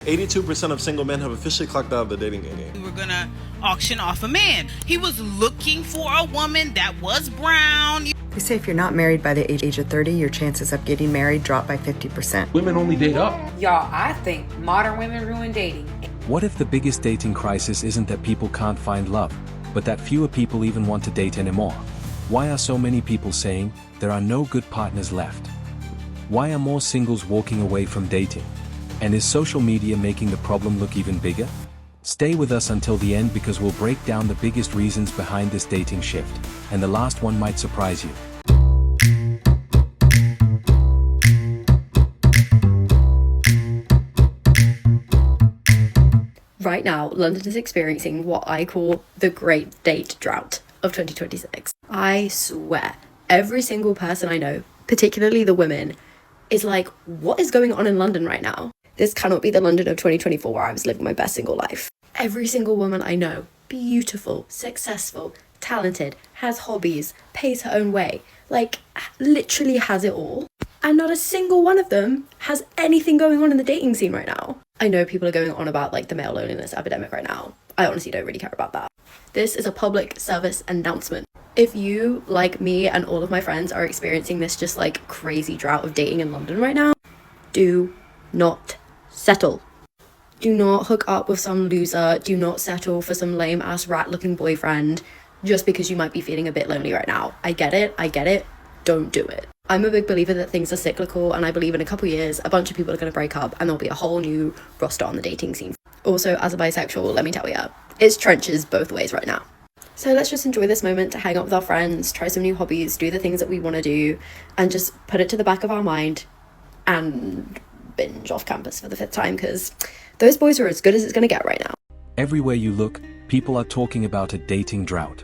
82% of single men have officially clocked out of the dating game. We were gonna auction off a man. He was looking for a woman that was brown. They say if you're not married by the age of 30, your chances of getting married drop by 50%. Women only date up. Y'all, I think modern women ruin dating. What if the biggest dating crisis isn't that people can't find love, but that fewer people even want to date anymore? Why are so many people saying there are no good partners left? Why are more singles walking away from dating? And is social media making the problem look even bigger? Stay with us until the end because we'll break down the biggest reasons behind this dating shift, and the last one might surprise you. Right now, London is experiencing what I call the Great Date Drought of 2026. I swear, every single person I know, particularly the women, is like, what is going on in London right now? This cannot be the London of 2024 where I was living my best single life. Every single woman I know, beautiful, successful, talented, has hobbies, pays her own way, like literally has it all. And not a single one of them has anything going on in the dating scene right now. I know people are going on about like the male loneliness epidemic right now. I honestly don't really care about that. This is a public service announcement. If you, like me and all of my friends, are experiencing this just like crazy drought of dating in London right now, do not settle. Do not hook up with some loser. Do not settle for some lame ass rat looking boyfriend just because you might be feeling a bit lonely right now. I get it. Don't do it. I'm a big believer that things are cyclical, and I believe in a couple years a bunch of people are going to break up and there'll be a whole new roster on the dating scene. Also, as a bisexual, let me tell you, it's trenches both ways right now. So let's just enjoy this moment to hang out with our friends, try some new hobbies, do the things that we want to do, and just put it to the back of our mind and binge off campus for the 5th time, because those boys are as good as it's going to get right now. Everywhere you look, people are talking about a dating drought.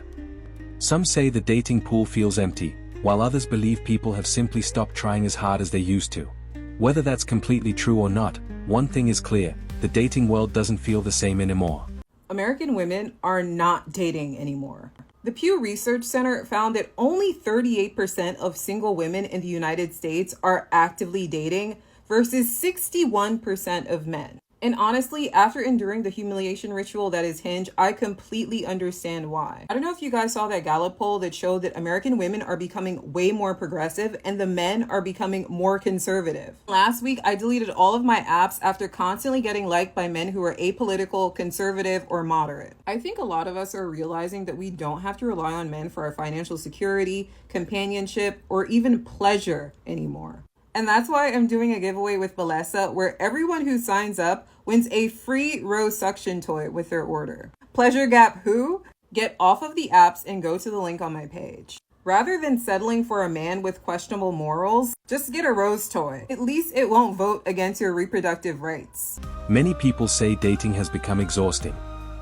Some say the dating pool feels empty, while others believe people have simply stopped trying as hard as they used to. Whether that's completely true or not, one thing is clear: the dating world doesn't feel the same anymore. American women are not dating anymore. The Pew Research Center found that only 38% of single women in the United States are actively dating versus 61% of men. And honestly, after enduring the humiliation ritual that is Hinge, I completely understand why. I don't know if you guys saw that Gallup poll that showed that American women are becoming way more progressive and the men are becoming more conservative. Last week, I deleted all of my apps after constantly getting liked by men who are apolitical, conservative, or moderate. I think a lot of us are realizing that we don't have to rely on men for our financial security, companionship, or even pleasure anymore. And that's why I'm doing a giveaway with Bellesa, where everyone who signs up wins a free rose suction toy with their order. Pleasure Gap who? Get off of the apps and go to the link on my page. Rather than settling for a man with questionable morals, just get a rose toy. At least it won't vote against your reproductive rights. Many people say dating has become exhausting.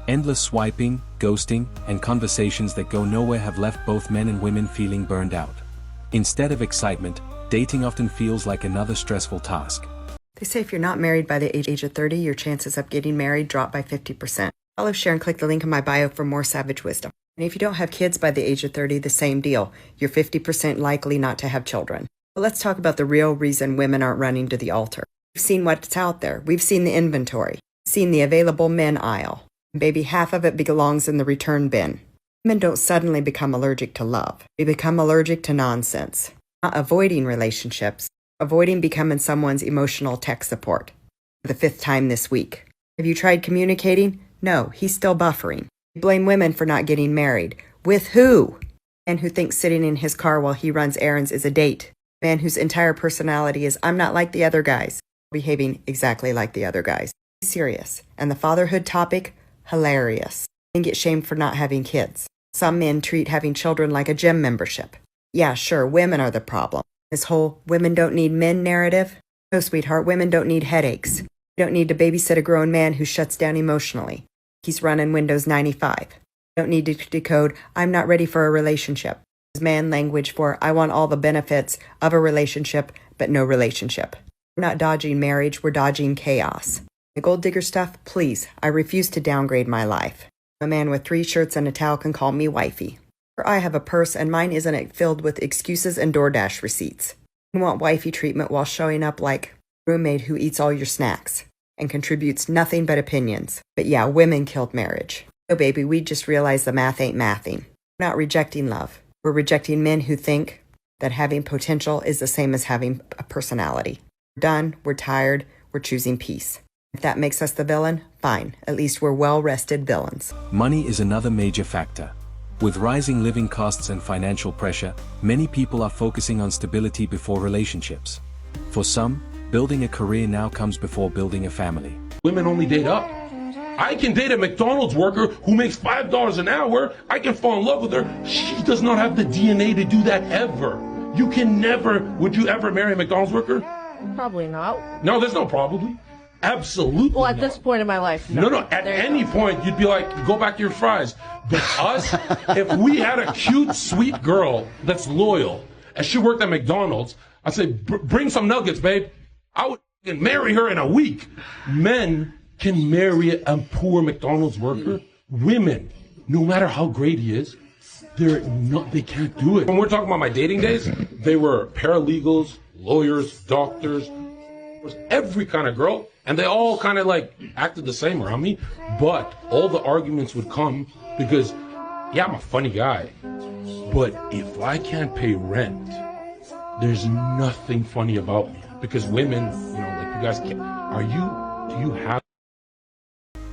Endless swiping, ghosting, and conversations that go nowhere have left both men and women feeling burned out. Instead of excitement, dating often feels like another stressful task. They say if you're not married by the age of 30, your chances of getting married drop by 50%. Follow, share, and click the link in my bio for more savage wisdom. And if you don't have kids by the age of 30, the same deal. You're 50% likely not to have children. But let's talk about the real reason women aren't running to the altar. We've seen what's out there. We've seen the inventory. We've seen the available men aisle. And baby, half of it belongs in the return bin. Women don't suddenly become allergic to love. They become allergic to nonsense. Not avoiding relationships, avoiding becoming someone's emotional tech support. For the 5th time this week. Have you tried communicating? No, he's still buffering. You blame women for not getting married. With who? A man who thinks sitting in his car while he runs errands is a date. A man whose entire personality is, I'm not like the other guys, behaving exactly like the other guys. Serious. And the fatherhood topic? Hilarious. And get shamed for not having kids. Some men treat having children like a gym membership. Yeah, sure, women are the problem. This whole women don't need men narrative? No, sweetheart, women don't need headaches. You don't need to babysit a grown man who shuts down emotionally. He's running Windows 95. You don't need to decode, I'm not ready for a relationship. It's man language for, I want all the benefits of a relationship, but no relationship. We're not dodging marriage, we're dodging chaos. The gold digger stuff, please, I refuse to downgrade my life. A man with 3 shirts and a towel can call me wifey. Or I have a purse and mine isn't filled with excuses and DoorDash receipts. You want wifey treatment while showing up like roommate who eats all your snacks. and contributes nothing but opinions. But yeah, women killed marriage. So baby, we just realized the math ain't mathing. We're not rejecting love. We're rejecting men who think that having potential is the same as having a personality. We're done, we're tired, we're choosing peace. If that makes us the villain, fine. At least we're well-rested villains. Money is another major factor. With rising living costs and financial pressure, many people are focusing on stability before relationships. For some, building a career now comes before building a family. Women only date up. I can date a McDonald's worker who makes $5 an hour. I can fall in love with her. She does not have the DNA to do that ever. You can never, would you ever marry a McDonald's worker? Probably not. No, there's no probably. Absolutely. Well, at not. this point in my life, No, at any point, you'd be like, go back to your fries. But us, if we had a cute, sweet girl that's loyal, and she worked at McDonald's, I'd say, bring some nuggets, babe. I would marry her in a week. Men can marry a poor McDonald's worker. Women, no matter how great he is, they can't do it. When we're talking about my dating days, they were paralegals, lawyers, doctors, every kind of girl, and they all kind of like acted the same around me. But all the arguments would come because, yeah, I'm a funny guy, but if I can't pay rent, there's nothing funny about me. Because women, like you guys can't. Do you have?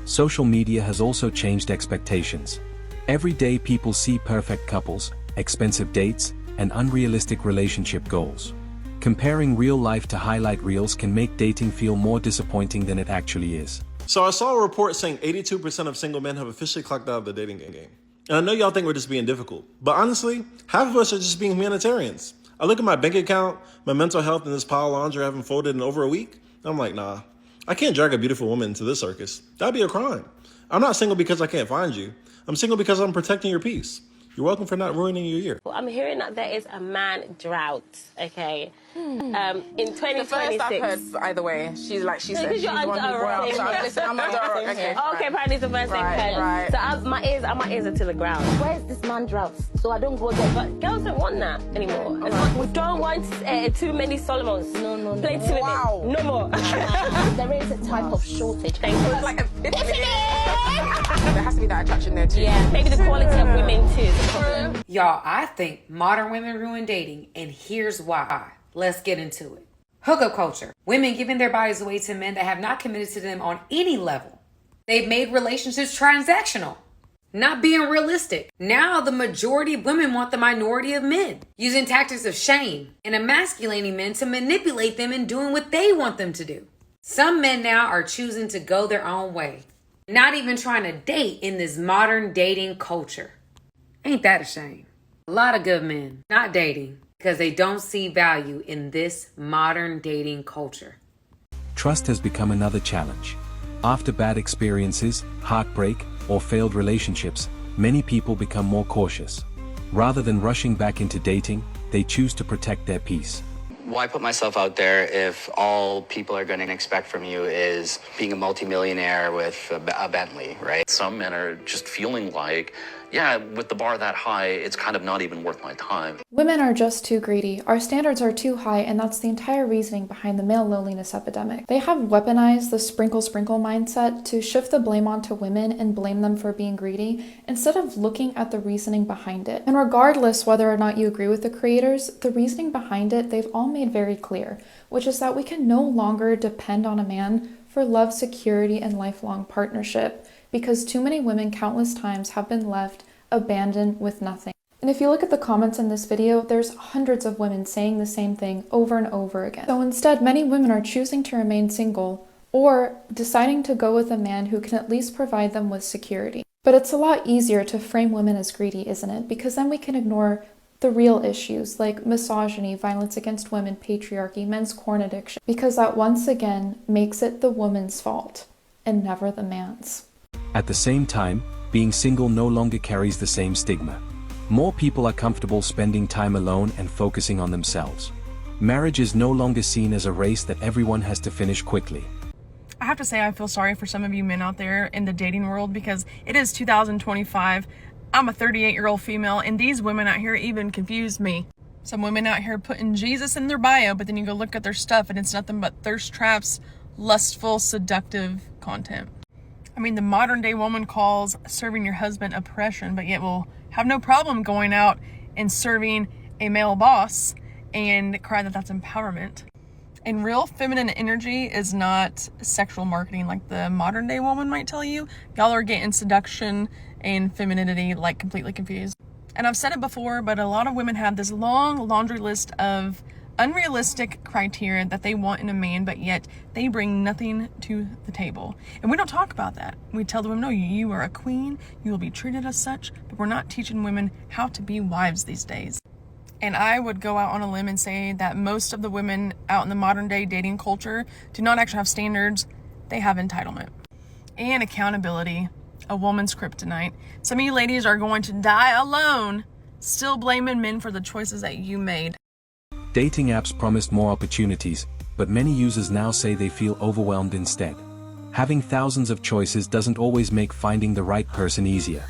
Social media has also changed expectations. Every day people see perfect couples, expensive dates, and unrealistic relationship goals. Comparing real life to highlight reels can make dating feel more disappointing than it actually is. So I saw a report saying 82% of single men have officially clocked out of the dating game. And I know y'all think we're just being difficult, but honestly, half of us are just being humanitarians. I look at my bank account, my mental health, and this pile of laundry I haven't folded in over a week, and I'm like, nah, I can't drag a beautiful woman into this circus. That'd be a crime. I'm not single because I can't find you. I'm single because I'm protecting your peace. You're welcome for not ruining your year. Well, I'm hearing that there is a man drought, okay? In 2026. The first I've heard, either way, she said she's you're one under who a brought rock. up. So listen, I'm under a rock. Okay, Okay, apparently it's the first thing heard. Right. So my ears are to the ground. Where is this man drought? So I don't go there. But girls don't want that anymore. We don't want too many Solomons. No. Plenty with it. No more. There is a type of shortage. Thank you. It's like a there has to be that attraction there too. Yeah, maybe the quality of women too is a problem. Y'all, I think modern women ruin dating, and here's why. Let's get into it. Hookup culture. Women giving their bodies away to men that have not committed to them on any level. They've made relationships transactional, not being realistic. Now the majority of women want the minority of men, using tactics of shame and emasculating men to manipulate them in doing what they want them to do. Some men now are choosing to go their own way, not even trying to date in this modern dating culture. Ain't that a shame? A lot of good men not dating because they don't see value in this modern dating culture. Trust has become another challenge. After bad experiences, heartbreak, or failed relationships, many people become more cautious. Rather than rushing back into dating, they choose to protect their peace. Why put myself out there if all people are going to expect from you is being a multimillionaire with a Bentley, right? Some men are just feeling like, yeah, with the bar that high, it's kind of not even worth my time. Women are just too greedy. Our standards are too high, and that's the entire reasoning behind the male loneliness epidemic. They have weaponized the sprinkle mindset to shift the blame onto women and blame them for being greedy, instead of looking at the reasoning behind it. And regardless whether or not you agree with the creators, the reasoning behind it they've all made very clear, which is that we can no longer depend on a man for love, security, and lifelong partnership, because too many women countless times have been left abandoned with nothing. And if you look at the comments in this video, there's hundreds of women saying the same thing over and over again. So instead, many women are choosing to remain single or deciding to go with a man who can at least provide them with security. But it's a lot easier to frame women as greedy, isn't it? Because then we can ignore the real issues like misogyny, violence against women, patriarchy, men's porn addiction, because that once again makes it the woman's fault and never the man's. At the same time, being single no longer carries the same stigma. More people are comfortable spending time alone and focusing on themselves. Marriage is no longer seen as a race that everyone has to finish quickly. I have to say I feel sorry for some of you men out there in the dating world because it is 2025. I'm a 38-year-old female, and these women out here even confuse me. Some women out here putting Jesus in their bio, but then you go look at their stuff and it's nothing but thirst traps, lustful, seductive content. I mean, the modern day woman calls serving your husband oppression, but yet will have no problem going out and serving a male boss and cry that that's empowerment. And real feminine energy is not sexual marketing like the modern day woman might tell you. Y'all are getting seduction and femininity like completely confused. And I've said it before, but a lot of women have this long laundry list of unrealistic criteria that they want in a man, but yet they bring nothing to the table. And we don't talk about that. We tell the women, no, you are a queen, you will be treated as such, but we're not teaching women how to be wives these days. And I would go out on a limb and say that most of the women out in the modern day dating culture do not actually have standards. They have entitlement and accountability, a woman's kryptonite. Some of you ladies are going to die alone, still blaming men for the choices that you made. Dating apps promised more opportunities, but many users now say they feel overwhelmed instead. Having thousands of choices doesn't always make finding the right person easier.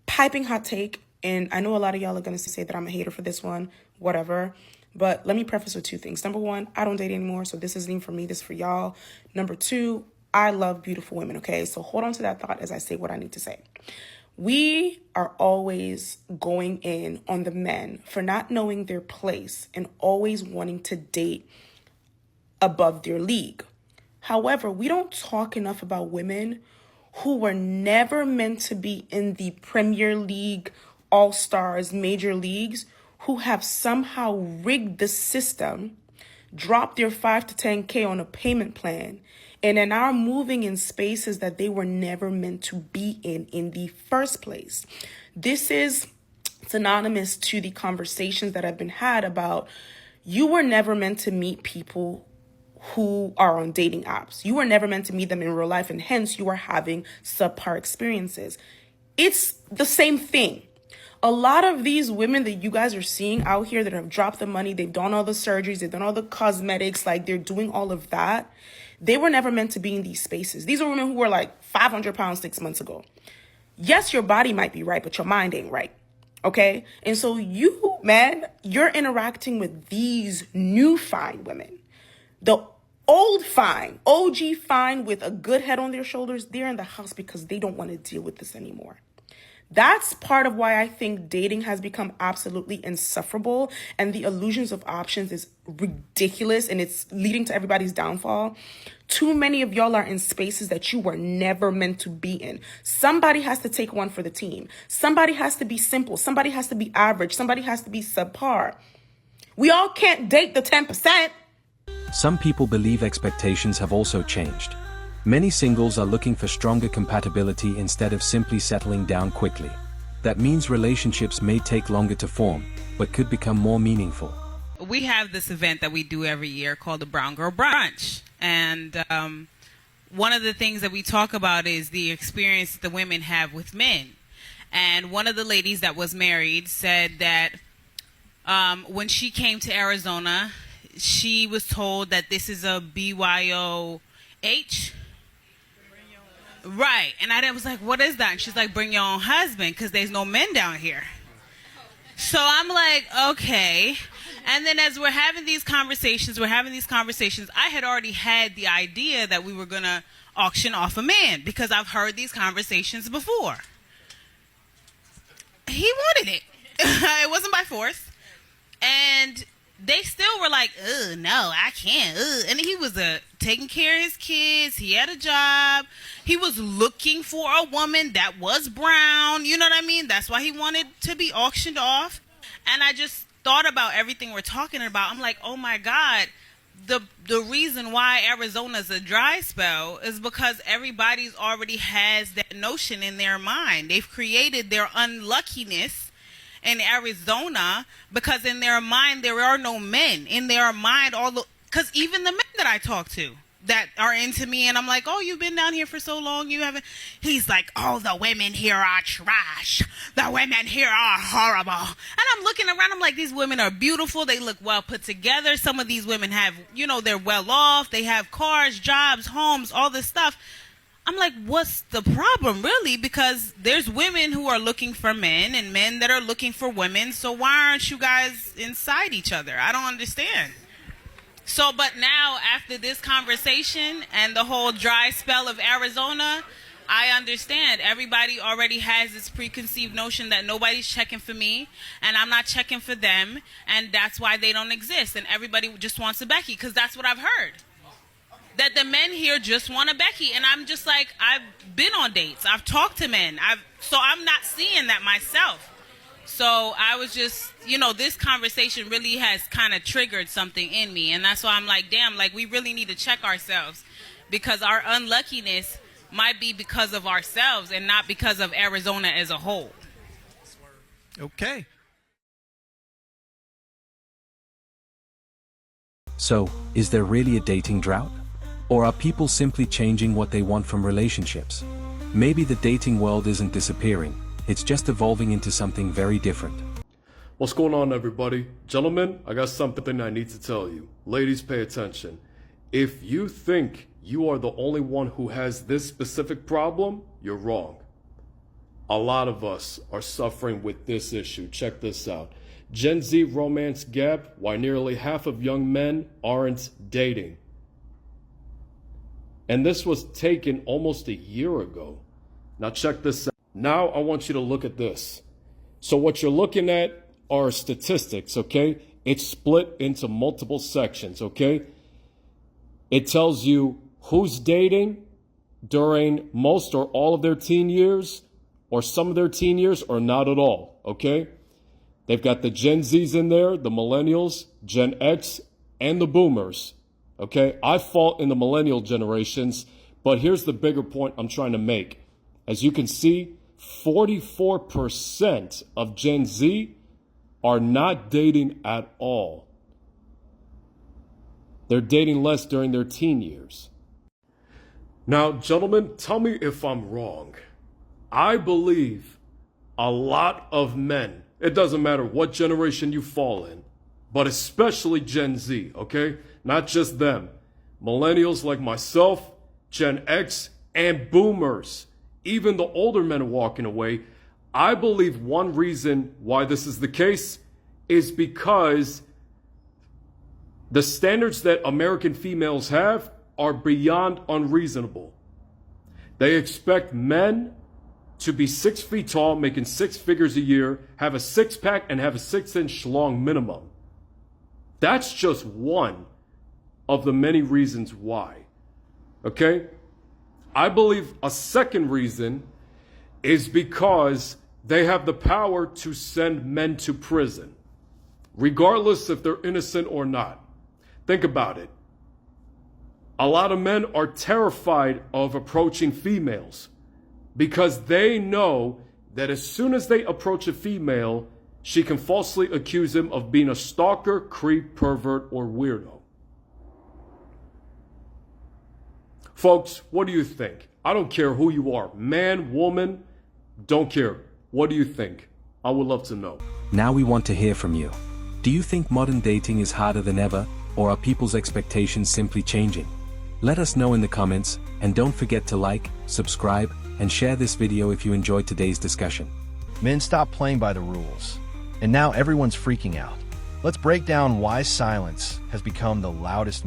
Piping hot take. And I know a lot of y'all are going to say that I'm a hater for this one, whatever. But let me preface with two things. Number one, I don't date anymore, so this isn't even for me, this is for y'all. Number two, I love beautiful women, okay? So hold on to that thought as I say what I need to say. We are always going in on the men for not knowing their place and always wanting to date above their league. However, we don't talk enough about women who were never meant to be in the Premier League, All-Stars, major leagues, who have somehow rigged the system, dropped their 5 to 10K on a payment plan, and are now moving in spaces that they were never meant to be in the first place. This is synonymous to the conversations that have been had about you were never meant to meet people who are on dating apps. You were never meant to meet them in real life, and hence you are having subpar experiences. It's the same thing. A lot of these women that you guys are seeing out here that have dropped the money, they've done all the surgeries, they've done all the cosmetics, like they're doing all of that. They were never meant to be in these spaces. These are women who were like 500 pounds 6 months ago. Yes, your body might be right, but your mind ain't right. Okay? And so you, man, you're interacting with these new fine women. The old fine, OG fine with a good head on their shoulders, they're in the house because they don't want to deal with this anymore. That's part of why I think dating has become absolutely insufferable and the illusions of options is ridiculous and it's leading to everybody's downfall. Too many of y'all are in spaces that you were never meant to be in. Somebody has to take one for the team. Somebody has to be simple. Somebody has to be average. Somebody has to be subpar. We all can't date the 10%. Some people believe expectations have also changed. Many singles are looking for stronger compatibility instead of simply settling down quickly. That means relationships may take longer to form, but could become more meaningful. We have this event that we do every year called the Brown Girl Brunch. And one of the things that we talk about is the experience the women have with men. And one of the ladies that was married said that when she came to Arizona, she was told that this is a BYOH. Right. And I was like, what is that? And she's like, bring your own husband because there's no men down here. So I'm like, okay. And then as we're having these conversations, I had already had the idea that we were going to auction off a man because I've heard these conversations before. He wanted it. It wasn't by force. And they still were like, no, I can't. And he was taking care of his kids. He had a job. He was looking for a woman that was brown. You know what I mean? That's why he wanted to be auctioned off. And I just thought about everything we're talking about. I'm like, oh my God, the reason why Arizona's a dry spell is because everybody's already has that notion in their mind. They've created their unluckiness in Arizona because in their mind there are no men. In their mind, because even the men that I talk to that are into me and I'm like, oh, you've been down here for so long, you haven't. He's like, oh, the women here are trash. The women here are horrible. And I'm looking around, I'm like, these women are beautiful. They look well put together. Some of these women have, they're well off. They have cars, jobs, homes, all this stuff. I'm like, what's the problem, really? Because there's women who are looking for men and men that are looking for women. So why aren't you guys inside each other? I don't understand. So, but now after this conversation and the whole dry spell of Arizona, I understand everybody already has this preconceived notion that nobody's checking for me and I'm not checking for them, and that's why they don't exist, and everybody just wants a Becky, because that's what I've heard. That the men here just want a Becky, and I'm just like, I've been on dates, I've talked to men, so I'm not seeing that myself. So I was just, this conversation really has kind of triggered something in me, and that's why I'm like, damn, like we really need to check ourselves, because our unluckiness might be because of ourselves and not because of Arizona as a whole. Okay. So, is there really a dating drought? Or are people simply changing what they want from relationships? Maybe the dating world isn't disappearing, it's just evolving into something very different. What's going on, everybody? Gentlemen, I got something I need to tell you. Ladies, pay attention. If you think you are the only one who has this specific problem, you're wrong. A lot of us are suffering with this issue. Check this out. Gen Z romance gap, why nearly half of young men aren't dating. And this was taken almost a year ago. Now check this out. Now I want you to look at this. So what you're looking at are statistics, okay? It's split into multiple sections, okay? It tells you who's dating during most or all of their teen years, or some of their teen years, or not at all, okay? They've got the Gen Zs in there, the millennials, Gen X, and the boomers, okay? I fall in the millennial generations, but here's the bigger point I'm trying to make. As you can see, 44% of Gen Z are not dating at all. They're dating less during their teen years. Now, gentlemen, tell me if I'm wrong. I believe a lot of men, it doesn't matter what generation you fall in, but especially Gen Z, okay? Not just them. Millennials like myself, Gen X, and boomers, even the older men are walking away. I believe one reason why this is the case is because the standards that American females have are beyond unreasonable. They expect men to be 6 feet tall, making 6 figures a year, have a six-pack, and have a 6-inch long minimum. That's just one of the many reasons why. Okay? I believe a second reason is because they have the power to send men to prison, regardless if they're innocent or not. Think about it. A lot of men are terrified of approaching females because they know that as soon as they approach a female, she can falsely accuse him of being a stalker, creep, pervert, or weirdo. Folks, what do you think? I don't care who you are, man, woman, don't care. What do you think? I would love to know. Now we want to hear from you. Do you think modern dating is harder than ever, or are people's expectations simply changing? Let us know in the comments, and don't forget to like, subscribe, and share this video if you enjoyed today's discussion. Men stopped playing by the rules, and now everyone's freaking out. Let's break down why silence has become the loudest